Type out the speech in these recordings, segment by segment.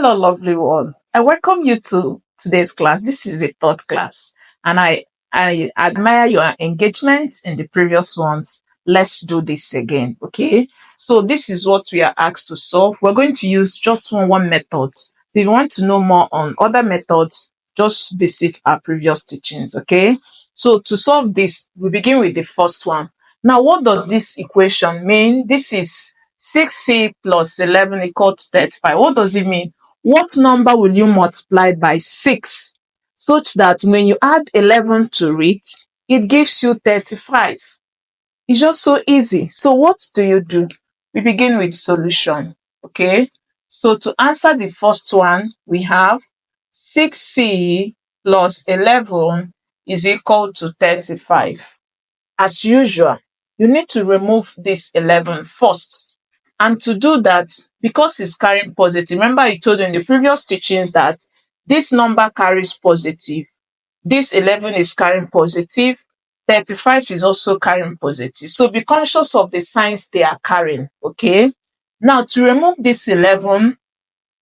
Hello, lovely one. I welcome you to today's class. This is the third class, and I admire your engagement in the previous ones. Let's do this again, okay? So this is what we are asked to solve. We're going to use just one method. So if you want to know more on other methods, just visit our previous teachings, okay? So to solve this, we begin with the first one. Now, what does this equation mean? This is 6c plus 11 equals 35. What does it mean? What number will you multiply by 6 such that when you add 11 to it, it gives you 35? It's just so easy. So what do? We begin with solution, okay? So to answer the first one, we have 6c plus 11 is equal to 35. As usual, you need to remove this 11 first. And to do that, because it's carrying positive, remember I told you in the previous teachings that this number carries positive. This 11 is carrying positive. 35 is also carrying positive. So be conscious of the signs they are carrying, okay? Now, to remove this 11,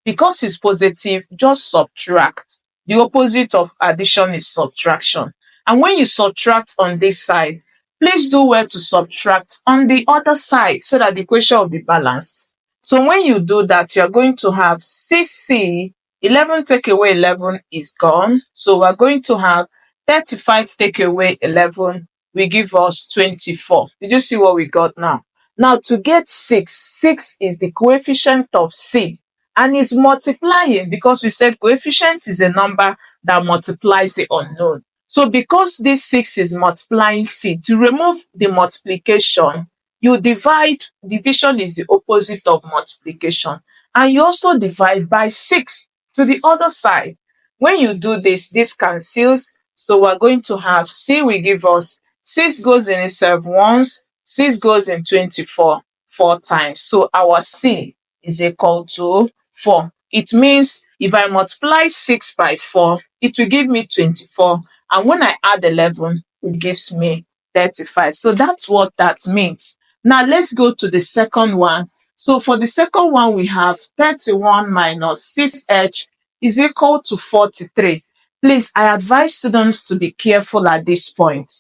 because it's positive, just subtract. The opposite of addition is subtraction. And when you subtract on this side, please do well to subtract on the other side so that the equation will be balanced. So when you do that, you're going to have 6c, 11 take away 11 is gone. So we're going to have 35 take away 11 will give us 24. Did you see what we got now? Now to get 6 is the coefficient of c. And it's multiplying because we said coefficient is a number that multiplies the unknown. So because this 6 is multiplying c, to remove the multiplication, you divide. Division is the opposite of multiplication. And you also divide by 6 to the other side. When you do this, this cancels. So we're going to have c will give us 6 goes in itself once, 6 goes in 24 4 times. So our c is equal to 4. It means if I multiply 6 by 4, it will give me 24. And when I add 11, it gives me 35. So that's what that means. Now let's go to the second one. So for the second one, we have 31 minus 6h is equal to 43. Please, I advise students to be careful at this point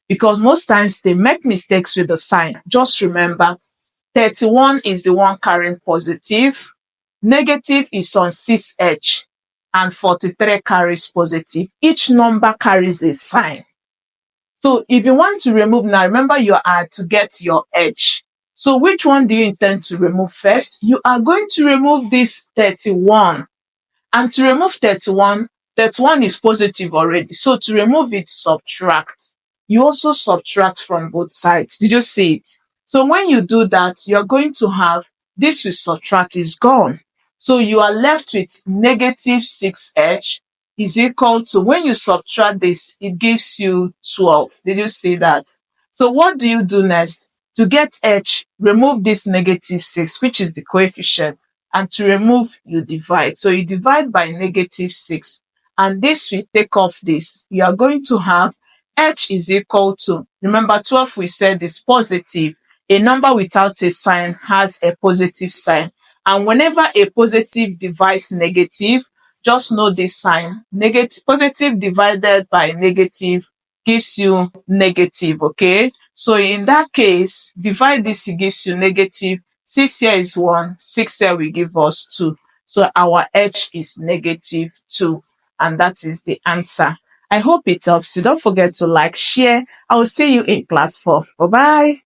because most times they make mistakes with the sign. Just remember, 31 is the one carrying positive. Negative is on 6h and 43 carries positive. Each number carries a sign. So if you want to remove now, remember you are to get your h. So which one do you intend to remove first? You are going to remove this 31. And to remove 31 is positive already. So to remove it, subtract. You also subtract from both sides. Did you see it? So when you do that, you're going to have this with subtract is gone. So you are left with negative 6h is equal to, when you subtract this, it gives you 12. Did you see that? So what do you do next? To get h, remove this negative 6, which is the coefficient. And to remove, you divide. So you divide by negative 6. And this will take off this. You are going to have h is equal to, remember 12 we said is positive. A number without a sign has a positive sign. And whenever a positive divides negative, just know this sign. Positive divided by negative gives you negative, okay? So in that case, divide this, it gives you negative. 6 here is 1, 6 here will give us 2. So our h is negative 2. And that is the answer. I hope it helps you. Don't forget to like, share. I will see you in class 4. Bye-bye.